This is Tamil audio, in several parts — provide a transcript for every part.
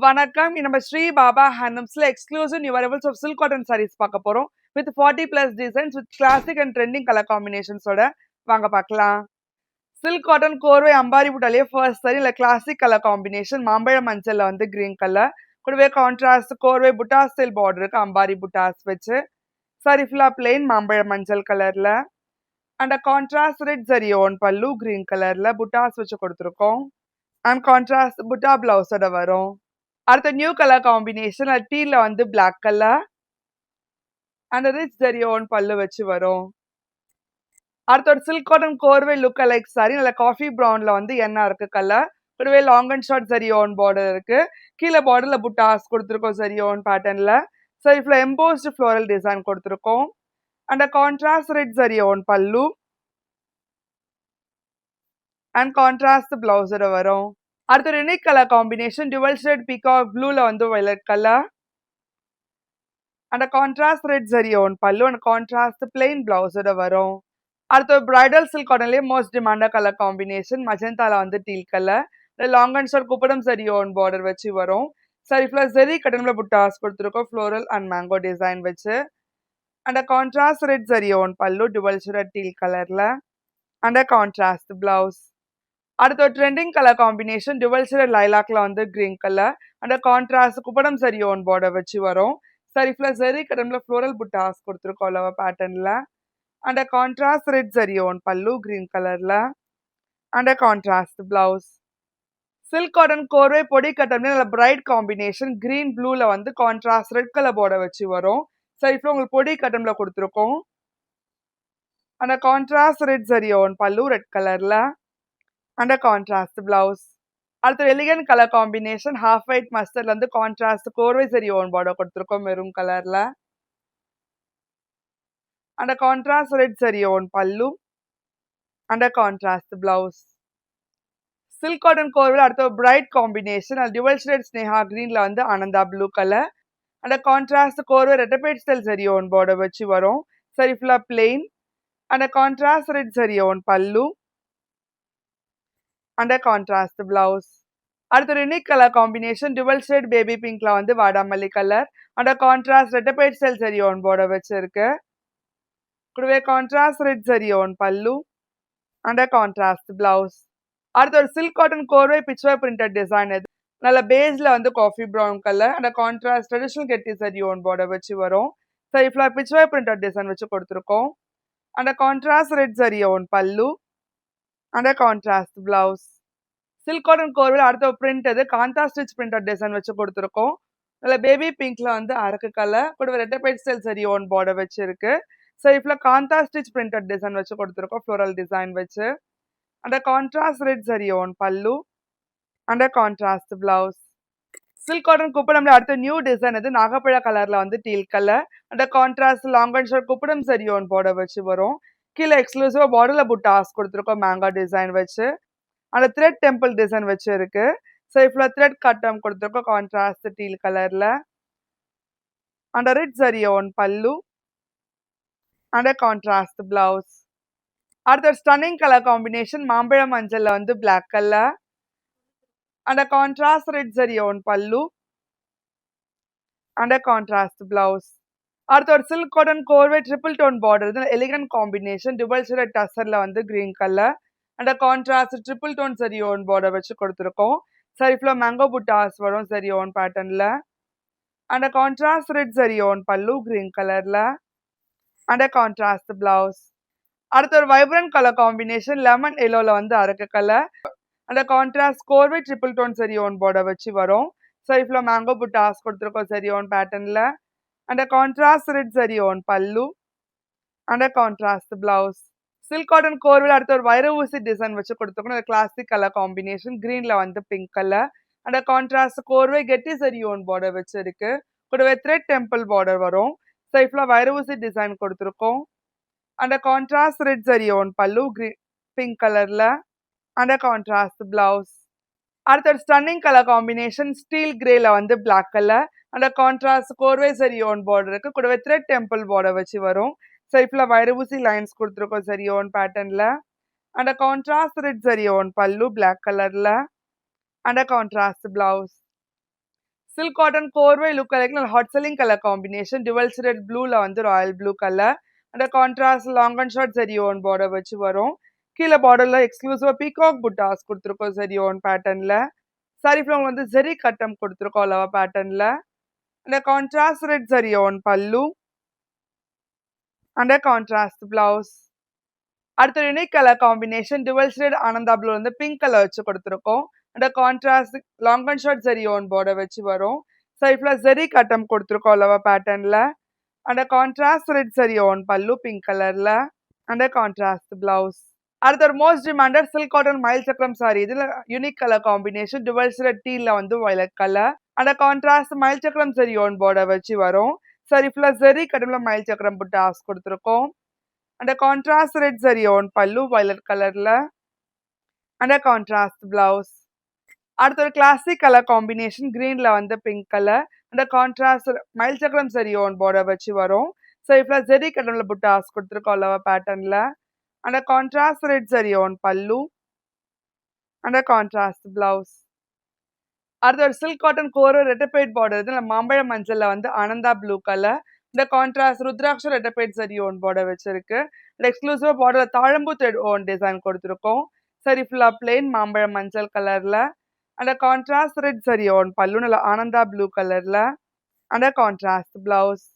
வணக்கம். நம்ம ஸ்ரீ பாபா ஹேண்ட்லூம்ஸ்ல exclusive new arrivals of silk cotton sarees பார்க்க போறோம். வித் 40 plus designs with classic and trending colour காம்பினேஷன்ஸோட வாங்க பார்க்கலாம். சில்க் காட்டன் கோர்வை அம்பாரி புட்டாலே ஃபர்ஸ்ட் சாரி இல்ல கிளாசிக் கலர் காம்பினேஷன் மாம்பழ மஞ்சள்ல வந்து கிரீன் கலர் கூடவே கான்ட்ராஸ்ட் கோர்வை புட்டா ஸ்டைல் பார்டருக்கு அம்பாரி புட்டாஸ் வச்சு சாரி ஃபுல்லா பிளெயின் மாம்பழ மஞ்சள் கலர்ல and contrast red zari own pallu green கலர்ல புட்டாஸ் வச்சு கொடுத்துருக்கோம். அண்ட் கான்ட்ராஸ்ட் புட்டா பிளவுஸோட வரும். அடுத்த நியூ கலர் காம்பினேஷன் டீல வந்து black colour and rich zari own pallu வச்சு வரும். அடுத்த ஒரு சில்க் காட்டன் கோர்வை லுக் லைக் சாரி நல்ல காஃபி ப்ரௌன்ல வந்து என்ன இருக்கு கலர் கூடவே long and short zari own border இருக்கு. கீழே பார்டர்ல புட்டாஸ் கொடுத்துருக்கோம் ஜரி ஓன் பேட்டர்ன்ல. ஸோ இப்போ எம்போஸ்ட் ஃப்ளோரல் டிசைன் கொடுத்துருக்கோம். And contrast red zari own pallu and contrast பிளவுஸோட வரும். அடுத்த ஒரு unique colour combination dual shade peacock ப்ளூல வந்து violet colour and contrast red zari own pallu and contrast plain பிளவுஸோட வரும். அடுத்த பிரைடல் சில்க் காட்டன்லயே மோஸ்ட் டிமாண்டா கலர் காம்பினேஷன் மஜந்தால வந்து teal colour long and short குப்படம் ஜரி ஓன் பார்டர் வச்சு வரும். சரி ஃபுல்லா ஜெரி கட்டன்ல புட்டாஸ் கொடுத்துருக்கோம் ஃப்ளோரல் அண்ட் மேங்கோ டிசைன் வச்சு and contrast red zari own pallu dual shade teal கலர்ல அண்ட் கான்ட்ராஸ்ட் பிளவுஸ். அடுத்த trending colour combination dual shade லைலாக்ல வந்து கிரீன் கலர் அண்ட் கான்ட்ராஸ்ட் குப்படம் சரி ஓன் பார்டர் வச்சு வரும். சரி ஃபுல்லா ஜெரி கட்டன்ல ஃப்ளோரல் புட்டாஸ் கொடுத்துருக்கோம் லவ பேட்டர்ன்ல and contrast red zari own pallu green கலர்ல and contrast blouse. Silk cotton கோர்வை பொடி கட்டன்ல நல்ல பிரைட் காம்பினேஷன் கிரீன் ப்ளூல வந்து கான்ட்ராஸ்ட் ரெட் கலர் பார்டர் வச்சு வரும். சரி இப்போ உங்களுக்கு பொடி கட்டன்ல கொடுத்துருக்கோம் and contrast red zari own pallu red கலர்ல அண்ட் கான்ட்ராஸ்ட் பிளவுஸ். அடுத்த elegant colour combination half white மஸ்டர்ட்ல இருந்து கான்ட்ராஸ்ட் கோர்வை சரி ஓன் பார்டர் கொடுத்துருக்கோம் மெரூன் கலர்ல and contrast red zari own pallu and contrast blouse. Silk cotton கோர்வில் அடுத்த பிரைட் காம்பினேஷன் டுவல் ஷேட் ஸ்னேஹா கிரீன்ல வந்து ஆனந்தா ப்ளூ கலர் அண்ட் கான்ட்ராஸ்ட் கோர்வை ரெட்டபேட் ஸ்டைல் சரி ஓன் பார்டர் வச்சு வரும். சரி ஃபுல்லா plain and contrast red zari own pallu and contrast blouse. அடுத்த unique colour combination dual shade baby பிங்க்ல வந்து வாடாமல்லி கலர் அண்ட் கான்ட்ராஸ்ட் ரெட்டபேட் ஸ்டைல் சரி ஓன் பார்டர் வச்சிருக்கு கூடவே contrast red zari own pallu and contrast blouse. அடுத்த ஒரு சில்க் காட்டன் கோர்வை பிச்வர் பிரிண்டட் டிசைன் இது நல்ல பேஸ்ல வந்து coffee brown colour and contrast traditional கெட்டி சரி ஓன் பார்டர் வச்சு வரும். சரி ஃபுல்லா பிச்வர் பிரிண்டட் டிசைன் வச்சு கொடுத்துருக்கோம் and contrast red zari own pallu and contrast blouse. Silk cotton கோர்வில் அடுத்த பிரிண்ட் இது காந்தா ஸ்டிச் பிரிண்டட் டிசைன் வச்சு கொடுத்துருக்கோம். நல்ல பேபி பிங்க்ல வந்து அரக்கு கலர் கூட ரெட்டபேட் ஸ்டைல் சரி ஓன் பார்டர் வச்சு இருக்கு. சரி ஃபுல்லா காந்தா ஸ்டிச் பிரிண்டட் டிசைன் வச்சு கொடுத்துருக்கோம் ஃப்ளோரல் டிசைன் வச்சு and contrast red zari own pallu and contrast blouse. Silk cotton குப்படம்ல அடுத்த நியூ டிசைன் இது நாகப்பழ கலர்ல வந்து teal colour and contrast long and short Kuppadam zari own border வச்சு வரும். கீழே எக்ஸ்க்ளூசிவா பார்டர்ல புட்டாஸ் கொடுத்துருக்கோம் மேங்கா டிசைன் வச்சு அந்த த்ரெட் டெம்பிள் டிசைன் வச்சு இருக்கு. ஸோ இப்போ த்ரெட் கட்டம் கொடுத்துருக்கோம் கான்ட்ராஸ்ட் டீல் கலர்ல and red zari own pallu and contrast blouse. அடுத்த ஸ்டன்னிங் கலர் காம்பினேஷன் மாம்பழ மஞ்சள்ல வந்து black colour and contrast red zari own pallu and contrast blouse. அடுத்த ஒரு சில்க் காட்டன் கோர்வை triple tone border elegant combination dual shade டசர்ல வந்து green colour and contrast triple tone zari own border வச்சு கொடுத்துருக்கோம். சரி ஃபுல்லா மேங்கோ புட்டாஸ் வரும் சரி ஓன் பேட்டர்ன்ல and contrast red zari own pallu green கலர்ல அண்ட் கான்ட்ராஸ்ட் பிளவுஸ். அடுத்த ஒரு வைப்ரண்ட் கலர் காம்பினேஷன் லெமன் எல்லோல வந்து அரக்கு கலர் அண்ட் கான்ட்ராஸ்ட் கோர்வை triple tone zari own border வச்சு வரும். சரி ஃபுல்லா மேங்கோ புட்டாஸ் கொடுத்துருக்கோம் சரி ஓன் பேட்டர்ன்ல and contrast red zari own pallu and contrast blouse. Silk cotton கோர்வில் அடுத்த ஒரு வைர ஊசி டிசைன் வச்சு கொடுத்துருக்கோம் கிளாசிக் கலர் காம்பினேஷன் கிரீன்ல வந்து பிங்க் கலர் அண்ட் கான்ட்ராஸ்ட் கோர்வை கெட்டி சரி ஓன் பார்டர் வச்சு இருக்கு கூடவே த்ரெட் டெம்பிள் பார்டர் வரும். சரி ஃபுல்லா வைர ஊசி டிசைன் கொடுத்துருக்கோம் and contrast red zari own pallu pink கலர்ல அண்ட் கான்ட்ராஸ்ட் பிளவுஸ். அடுத்த ஸ்டன்னிங் கலர் காம்பினேஷன் ஸ்டீல் கிரேல வந்து பிளாக் கலர் அண்ட் கான்ட்ராஸ்ட் கோர்வை சரி ஓன் பார்டர் இருக்கு கூடவே த்ரெட் டெம்பிள் பார்டர் வச்சு வரும். சரி ஃபுல்லா வைர ஊசி லைன்ஸ் கொடுத்துருக்கோம் சரி ஓன் பேட்டர்ன்ல and contrast red zari own pallu black கலர்ல and contrast blouse. Silk cotton கோர்வை லுக் அலைக்கு hot selling colour combination dual shaded ப்ளூல வந்து ராயல் ப்ளூ கலர் அந்த contrast long and short zari own border வச்சு வரும். கீழே பார்டர்ல எக்ஸ்க்ளூசிவா பீகாக் புட்டாஸ் கொடுத்துருக்கோம் சரி ஓன் பேட்டர்ன்ல. சாரி ஃப்ளவர் வந்து ஜெரி கட்டம் கொடுத்துருக்கோம் லவா பேட்டர்ன்ல. அந்த contrast red zari own pallu and contrast blouse. அடுத்த unique colour combination dual shade Ananda blue வந்து பிங்க் கலர் வச்சு கொடுத்துருக்கோம். அந்த contrast long and short zari own border வச்சு வரும். சைட்ல ஜெரி கட்டம் கொடுத்துருக்கோம் லவா பேட்டர்ன்ல. அந்த contrast red zari own pallu pink கலர்ல அந்த கான்ட்ராஸ்ட் பிளவுஸ். அடுத்த ஒரு மோஸ்ட் டிமாண்டட் சில்க் காட்டன் மயில் சக்கரம் சாரி. இதுல unique colour combination dual shade டீல வந்து வயலட் கலர் அந்த கான்ட்ராஸ்ட் மயில் சக்கரம் சரி ஓன் பார்டர் வச்சு வரும். சரி ஃபுல்லா ஜெரி கட்டம்ல மயில் சக்கரம் புட்டு ஆஸ் கொடுத்துருக்கோம். அந்த கான்ட்ராஸ்ட் ரெட் சரி ஓன் பல்லு வயலட் கலர்ல அந்த கான்ட்ராஸ்ட் பிளவுஸ். அடுத்த ஒரு கிளாசிக் கலர் காம்பினேஷன் கிரீன்ல வந்து பிங்க் கலர் அந்த கான்ட்ராஸ்ட் மயில் சக்கரம் சரி ஓன் பார்டர் வச்சு வரும். ஸோ இப்போ ஜெரி கட்டம்ல புட்டு ஆஸ் கொடுத்துருக்கோம் லவா பேட்டர்ன்ல அந்த contrast red zari own pallu அந்த கான்ட்ராஸ்ட் பிளவுஸ். அடுத்த ஒரு சில்க் காட்டன் கோர ரெட்டப்பேட் பார்டர் இதுல மாம்பழ மஞ்சள்ல வந்து ஆனந்தா ப்ளூ கலர் இந்த கான்ட்ராஸ்ட் ருத்ராட்ச ரெட்டப்பேட் சரி ஓன் பார்டர் வச்சிருக்கு. எக்ஸ்க்ளூசிவா பார்டர்ல தாழம்பூ த்ரெட் ஓன் டிசைன் கொடுத்துருக்கோம். சரி ஃபுல்லா பிளெயின் மாம்பழ மஞ்சள் கலர்ல அந்த கான்ட்ராஸ்ட் ரெட் சரி ஓன் பல்லு நல்ல ஆனந்தா ப்ளூ கலர்ல அந்த கான்ட்ராஸ்ட் பிளவுஸ்.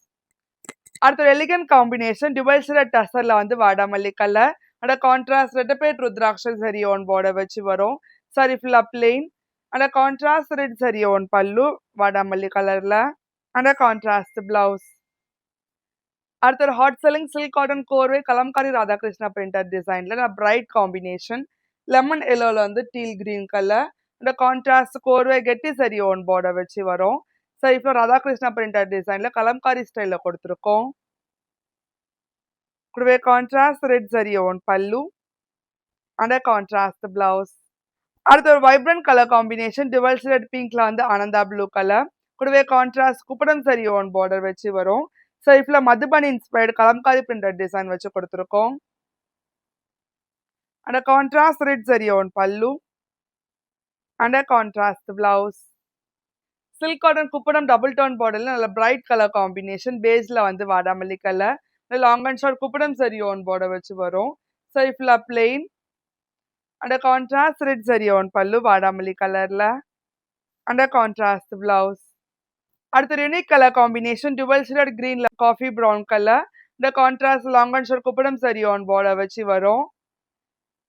அடுத்த ஒரு எலிகன் காம்பினேஷன் டுவல் ஷேட் டசர்ல வந்து வாடாமல்லி கலர் அந்த கான்ட்ராஸ்ட் ரெட்டப்பேட் ருத்ராட்ச சரி ஓன் பார்டர் வச்சு வரும். சரி ஃபுல்லா பிளெயின் அந்த கான்ட்ராஸ்ட் ரெட் சரி ஓன் பல்லு வாடாமல்லி கலர்ல அந்த கான்ட்ராஸ்ட் பிளவுஸ். அடுத்த ஒரு ஹாட் செல்லிங் சில்க் காட்டன் கோர்வை கலம்காரி ராதாகிருஷ்ணா பிரிண்டட் டிசைன்ல நான் பிரைட் காம்பினேஷன் லெமன் எல்லோல வந்து டீல் கிரீன் கலர் இந்த கான்ட்ராஸ்ட் கோர்வை கெட்டி சரி ஓன் பார்டர் வச்சு வரும். சரி இப்போ ராதாகிருஷ்ணா பிரிண்டட் டிசைன்ல கலம்காரி ஸ்டைல கொடுத்துருக்கோம். கூடவே contrast red zari own pallu அந்த கான்ட்ராஸ்ட் பிளவுஸ். அடுத்த ஒரு vibrant colour combination dual shade பிங்க்ல வந்து ஆனந்தா ப்ளூ கலர் கூடவே கான்ட்ராஸ்ட் குப்படம் சரி ஓன் பார்டர் வச்சு வரும். ஸோ இப்போ Madhubani inspired Kalamkari printed design வச்சு கொடுத்துருக்கோம். அந்த contrast red zari own pallu அந்த கான்ட்ராஸ்ட் பிளவுஸ். சில்க் காட்டன் குப்படம் டபுள் டோன் பார்டர்ல நல்ல பிரைட் கலர் காம்பினேஷன் பேஸ்ல வந்து வாடாமல்லி colour long and short Kuppadam zari own border வச்சு வரும். ஸோ இப்போ பிளெயின் அந்த கான்ட்ராஸ்ட் ரெட் சரி ஓன் பல்லு வாடாமல்லி கலர்ல அந்த கான்ட்ராஸ்ட் பிளவுஸ். அடுத்த unique colour combination dual shade கிரீன்ல காஃபி ப்ரௌன் கலர் இந்த contrast long and short Kuppadam zari own border வச்சு வரும்.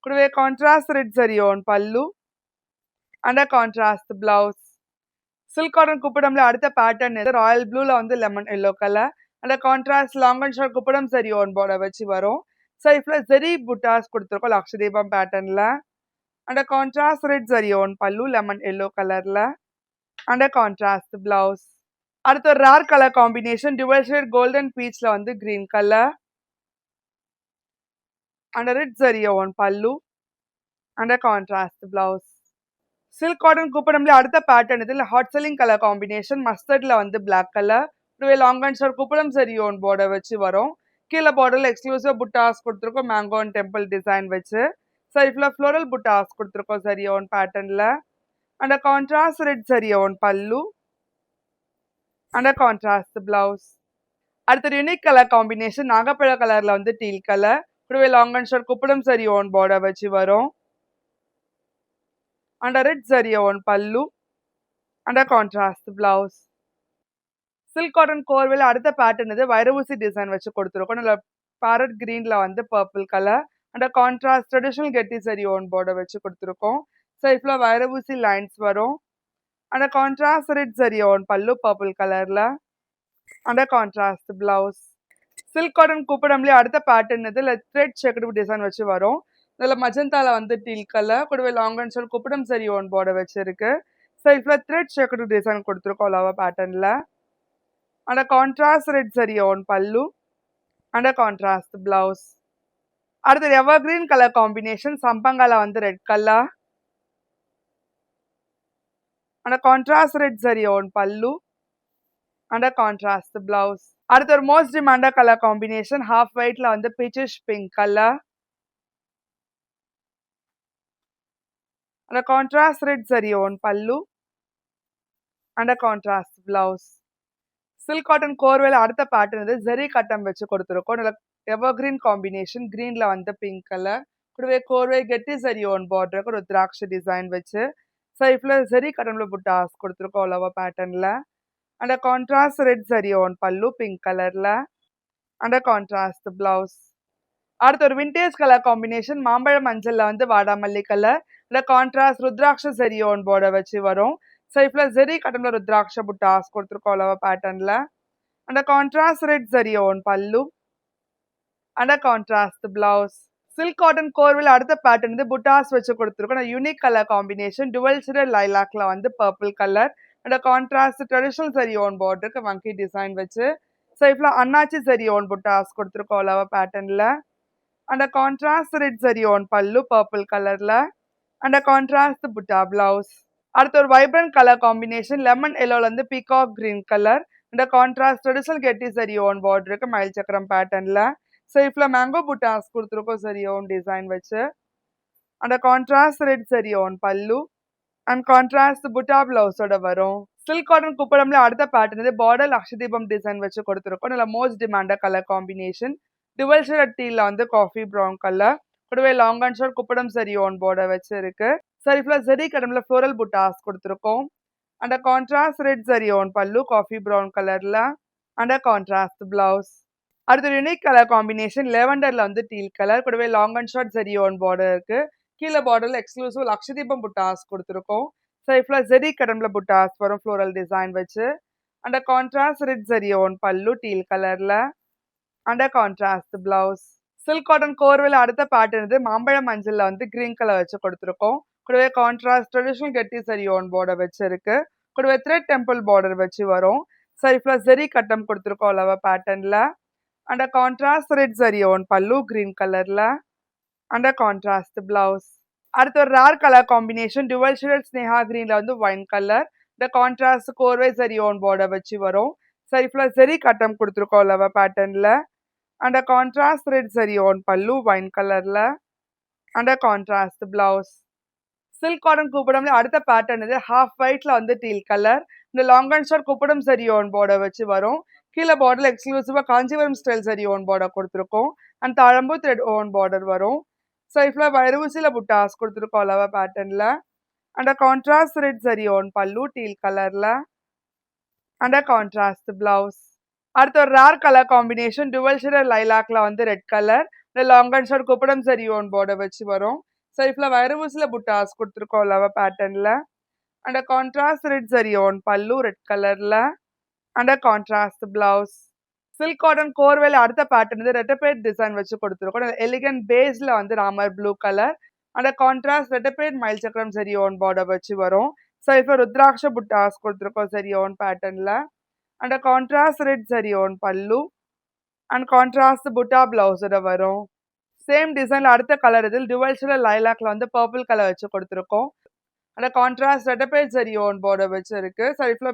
கூடவே contrast red zari own pallu அந்த கான்ட்ராஸ்ட் பிளவுஸ். சில்க் காட்டன் குப்படம்ல அடுத்த பேட்டர்ன் ராயல் ப்ளூல வந்து லெமன் எல்லோ கலர் அந்த contrast long and short Kuppadam zari own border வச்சு வரும். சைஃப்ல ஜெரி புட்டாஸ் கொடுத்துருக்கோம் லக்ஷதீபம் பேட்டர்ன்ல அந்த contrast red zari own pallu lemon yellow கலர்ல அந்த கான்ட்ராஸ்ட் பிளவுஸ். அடுத்த ஒரு rare colour combination dual shade golden பீச்ல வந்து கிரீன் கலர் அந்த ரெட் சரி ஓன் பல்லு அந்த கான்ட்ராஸ்ட் பிளவுஸ். சில்க் காட்டன் குப்படம்ல அடுத்த பேட்டர்ன் இதுல ஹாட் செல்லிங் கலர் காம்பினேஷன் மஸ்டர்ட்ல வந்து பிளாக் கலர் இதுவே long and short Kuppadam zari own border வச்சு வரும். கீழே பார்டர்ல எக்ஸ்க்ளூசிவ் புட்டாஸ் கொடுத்துருக்கோம் மேங்கோ அண்ட் டெம்பிள் டிசைன் வச்சு. சைட்ல ஃப்ளோரல் புட்டாஸ் கொடுத்துருக்கோம் சரி ஓன் பேட்டர்ன்ல அந்த contrast red zari own pallu அந்த கான்ட்ராஸ்ட் பிளவுஸ். அடுத்த யூனிக் கலர் காம்பினேஷன் நாகப்பழ கலர்ல வந்து டீல் கலர் இதுவே long and short Kuppadam zari own border வச்சு வரும். and a red zari on pallu and a contrast blouse. Silk cotton கோர்வையில அடுத்த பேட்டர்ன் இது வைரவுசி டிசைன் வச்சு கொடுத்துருக்கோம். நல்ல பேரட் கிரீன்ல வந்து purple colour and contrast traditional கெட்டி சரி ஓன் பார்டர் வச்சு கொடுத்துருக்கோம். ஸோ இப்போ வைரவுசி லைன்ஸ் வரும் and contrast red zari own pallu purple கலர்ல and contrast blouse. Silk cotton குப்படம்லேயே அடுத்த பேட்டர்ன் இது த்ரெட் செக்குடு டிசைன் வச்சு வரும். இதில் மஜந்தால வந்து டீல் கலர் கூடவே long and short Kuppadam zari own border வச்சிருக்கு. ஸோ இப்போ த்ரெட் செக்குடு டிசைன் கொடுத்துருக்கோம் லவா பேட்டர்ன்ல and a contrast red saree on pallu and a contrast blouse. அடுத்து evergreen color combination சம்பங்கால வந்து red color and a contrast red saree on pallu and a contrast blouse. அடுத்து ஒரு most demanded color combination half white ல வந்து peachish pink color and a contrast red saree on pallu and contrast blouse. Silk cotton கோர்வேல அடுத்த பேட்டர்ன் இது ஜெரி கட்டம் வச்சு கொடுத்துருக்கோம். நல்ல எவர்கிரீன் காம்பினேஷன், கிரீன்ல வந்து பிங்க் கலர். கூடவே கோர்வே கெட்டி ஜரி ஓன் பார்டருக்கு ஒரு திராட்சை டிசைன் வச்சு சைஃப்ல ஜெரி கட்டம்ல புட்டாஸ் கொடுத்துருக்கோம் அளவா பேட்டர்ன்ல. And contrast red zari own pallu pink கலர்ல. And contrast blouse. அடுத்து ஒரு விண்டேஜ் கலர் காம்பினேஷன் மாம்பழ மஞ்சள்ல வந்து வாடாமல்லி கலர். இல்ல கான்ட்ராஸ்ட் ருத்ராட்ச ஜரி ஓன் பார்டர் வச்சு வரும். சைஃப்ல ஜெரி கட்டம்ல ருத்ராட்ச புட்டாஸ் கொடுத்துருக்கோம் அளவா பேட்டர்ன்ல. And contrast red zari own pallu. And contrast blouse. Silk cotton கோர்வில் அடுத்த பேட்டர்ன் வந்து புட்டாஸ் வச்சு கொடுத்துருக்கோம். Unique colour combination dual shaded லைலாக்ல வந்து purple colour. And contrast traditional zari on பார்டருக்கு வங்கி டிசைன் வச்சு சைஃப்ல அண்ணாச்சி சரி ஓன் புட்டாஸ் கொடுத்துருக்கோம் அளவா பேட்டர்ன்ல. And contrast red zari own pallu purple கலர்ல. அண்ட் கான்ட்ராஸ்ட் புட்டா பிளவுஸ். அடுத்து ஒரு வைப்ரண்ட் கலர் காம்பினேஷன் லெமன் எல்லோல இருந்து peacock green colour. And contrast traditional கெட்டி சரி ஓன் பார்டருக்கு மயில் சக்கரம் பேட்டர்ன்ல. சைஃப்ல மேங்கோ புட்டாஸ் கொடுத்துருக்கோம் சரி ஓன் டிசைன் வச்சு. And contrast red zari own pallu. And contrast butta பிளவுஸோட வரும். சில்க் காட்டன் குப்படம்ல அடுத்த பேட்டர்ன் இது பார்டர் லக்ஷதீபம் டிசைன் வச்சு கொடுத்துருக்கோம். நல்ல மோஸ்ட் டிமாண்ட கலர் காம்பினேஷன் டுவெல் ஷேட் டீல வந்து காஃபி ப்ரௌன் கலர். கூடவே long and short Kuppadam zari own border வச்சு இருக்கு. சரிஃப்ல ஜெரி கடம்ல ஃப்ளோரல் புட்டாஸ் கொடுத்துருக்கோம். And contrast red zari own பல்லு காஃபி ப்ரௌன் கலர்ல. And contrast blouse. அடுத்து யூனிக் கலர் காம்பினேஷன் லெவண்டர்ல வந்து டீல் கலர். கூடவே long and short zari own border இருக்கு. கீழே பார்டர்ல எக்ஸ்க்ளூசிவ் லக்ஷதீபம் புட்டாஸ் கொடுத்துருக்கோம். சைஃப்ல ஜெரி கடம்ல புட்டாஸ் வரும் ஃப்ளோரல் டிசைன் வச்சு. And contrast red zari own pallu teal கலர்ல. And contrast blouse. Silk cotton கோர்வேல அடுத்த பேட்டர்ன் இது மாம்பழ மஞ்சள்ல வந்து கிரீன் கலர் வச்சு கொடுத்துருக்கோம். கூடவே கான்ட்ராஸ்ட் ட்ரெடிஷனல் கெட்டி சரி ஓன் பார்டர் வச்சு இருக்கு. கூடவே த்ரெட் டெம்பிள் பார்டர் வச்சு வரும். சைஃப்ல ஜெரி கட்டம் கொடுத்துருக்கோம் அளவா பேட்டர்ன்ல. And contrast red zari own pallu green கலர்ல. And contrast blouse. அடுத்து ஒரு rare colour combination dual shaded ஸ்னேஹா கிரீன்ல வந்து ஒயின் கலர். இந்த கான்ட்ராஸ்ட் கோர்வே ஜரி ஓன் பார்டர் வச்சு வரும். சைஃப்ல ஜெரி கட்டம் கொடுத்துருக்கோம் அளவா பேட்டர்ன்ல. And contrast red zari own pallu wine கலர்ல. And contrast blouse. Silk cotton குப்படம்ல அடுத்த பேட்டர்ன் இது ஹாஃப் ஒயிட்ல வந்து டீல் கலர். இந்த long and short Kuppadam zari own border வச்சு வரும். கீழே பார்டர்ல எக்ஸ்க்ளூசிவா Kanchipuram style zari own border கொடுத்துருக்கோம். அண்ட் தாழம்பூ த்ரெட் ஓன் பார்டர் வரும். சைஃப்ல வைரூசில புட்டாஸ் கொடுத்துருக்கோம் அளவா பேட்டர்ன்ல. And contrast red zari own pallu teal கலர்ல. And contrast blouse. அடுத்து ஒரு rare colour combination dual shaded லைலாக்ல வந்து ரெட் கலர். இந்த long and short Kuppadam zari own border வச்சு வரும். சைஃப்ல வைரூசில புட்டாஸ் கொடுத்துருக்கோம் அளவா பேட்டர்ன்ல. And contrast red zari own pallu red கலர்ல. And contrast blouse. Silk cotton கோர்வேல அடுத்த பேட்டர்ன் இது ரெட்டபேட் டிசைன் வச்சு கொடுத்துருக்கோம். எலிகன்ட் பேஸ்ல வந்து ராமர் ப்ளூ கலர். அண்ட் கான்ட்ராஸ்ட் ரெட்டபேட் மயில் சக்கரம் சரி ஓன் பார்டர் வச்சு வரும். சைஃப்ல ருத்ராட்ச புட்டாஸ் கொடுத்துருக்கோம் சரி ஓன் பேட்டர்ன்ல. And contrast red zari own pallu. And contrast butta பிளவுஸோட வரும். சேம் டிசைன்ல அடுத்த கலர் இதில் டுவெல் ஷேடட் லைலாக்ல வந்து பர்பிள் கலர் வச்சு கொடுத்துருக்கோம். அந்த கான்ட்ராஸ்ட் ரெட்டபேட் ஜரி ஓன் பார்டர் வச்சு இருக்கு. சைஃப்ல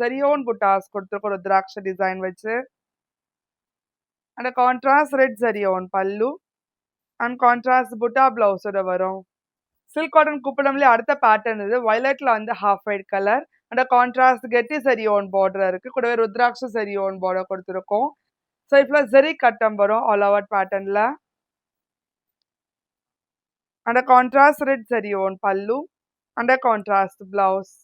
ஜரி ஓன் புட்டாஸ் கொடுத்துருக்கோம் ருத்ராட்ச டிசைன் வச்சு. And contrast red zari own pallu. And contrast butta பிளவுஸோட வரும். சில்க் காட்டன் குப்படம்ல அடுத்த பேட்டர்ன் இது வயலட்ல வந்து half white colour. And contrast கெட்டி சரி ஓன் பார்டர் இருக்கு. கூடவே ருத்ராட்ச சரி ஓன் பார்டர் கொடுத்துருக்கோம். சைஃப்ல ஜெரி கட்டம் வரும் ஆல் ஓவர் பேட்டர்ன்ல. And contrast red zari own pallu. And contrast blouse.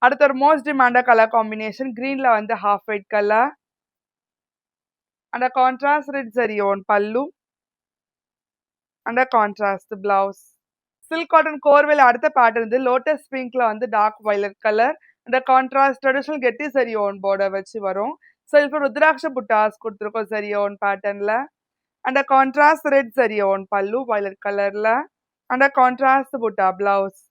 அடுத்து ஒரு மோஸ்ட் டிமாண்ட கலர் காம்பினேஷன் கிரீன்ல வந்து half white colour. And contrast red zari own pallu. And contrast blouse. Silk cotton கோர்வேல அடுத்த பேட்டர்ன் இது லோட்டஸ் பிங்க்ல வந்து டார்க் வயலட் கலர். அந்த கான்ட்ராஸ்ட் ட்ரெடிஷனல் கெட்டி சரி ஓன் பார்டர் வச்சு வரும். செல்ஃப் ருத்ராட்ச புட்டாஸ் கொடுத்துருக்கோம் சரி ஓன் பேட்டர்ன்ல. And contrast red zari own பல்லு வயலட் கலர்ல. அண்ட் கான்ட்ராஸ்ட் புட்டா பிளவுஸ்.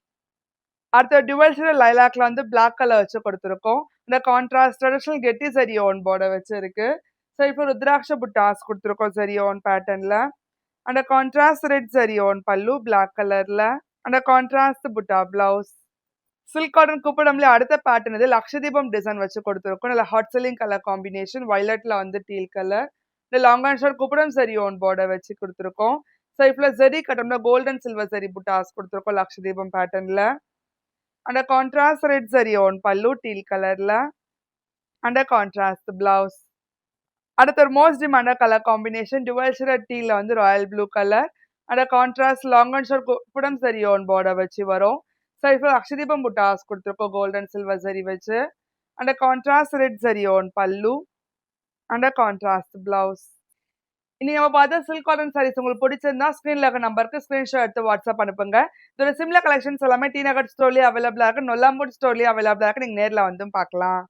அடுத்த டுவெல் ஷேடட் லைலாக்ல வந்து பிளாக் கலர் வச்சு கொடுத்துருக்கோம். இந்த கான்ட்ராஸ்ட் ட்ரெடிஷனல் கெட்டி சரி ஓன் பார்டர் வச்சு இருக்கு. ஸோ இப்போ ருத்ராட்ச புட்டாஸ் கொடுத்துருக்கோம் சரி ஓன் பேட்டர்ன்ல. And contrast red zari own pallu black கலர்ல. அண்ட் கான்ட்ராஸ்ட் புட்டா பிளவுஸ். சில்க் காட்டன் குப்படம்ல அடுத்த பேட்டர்ன் இது லக்ஷதீபம் டிசைன் வச்சு கொடுத்துருக்கோம். நல்ல ஹாட் செல்லிங் கலர் காம்பினேஷன் வயலட்ல வந்து டீல் கலர். இந்த long and short Kuppadam zari own border வச்சு கொடுத்துருக்கோம். ஸோ இப்போ ஜெரி கட்டம்ல கோல்டன் சில்வர் சரி புட்டாஸ் கொடுத்துருக்கோம் லக்ஷதீபம் பேட்டர்ன்ல. And contrast red zari own pallu teal கலர்ல அண்ட் கான்ட்ராஸ்ட் பிளவுஸ். அடுத்து ஒரு most demanded colour combination dual shade டீல வந்து royal blue colour and contrast long and short புடம் சரி ஓன் பார்டர் வச்சு வரும். ஸோ இப்போ அக்ஷதீபம் புட்டாஸ் கொடுத்துருக்கோம் கோல்டன் சில்வர் சரி வச்சு and contrast red zari own pallu and contrast blouse. இனி நம்ம பார்த்த சில்க் காட்டன் சாரீஸ் உங்களுக்கு பிடிச்சிருந்தா ஸ்க்ரீன்ல இருக்க நம்பருக்கு ஸ்க்ரீன்ஷாட் எடுத்து வாட்ஸ்அப் அனுப்புங்க. இதோட சிம்லர் கலெக்ஷன்ஸ் எல்லாமே டி நகர் ஸ்டோர்லேயே அவைலபிளா இருக்கு, நொல்லாம்பூட் ஸ்டோர்லேயே அவைலபிளா இருக்கு. நீங்க நேரில் வந்தும் பார்க்கலாம்.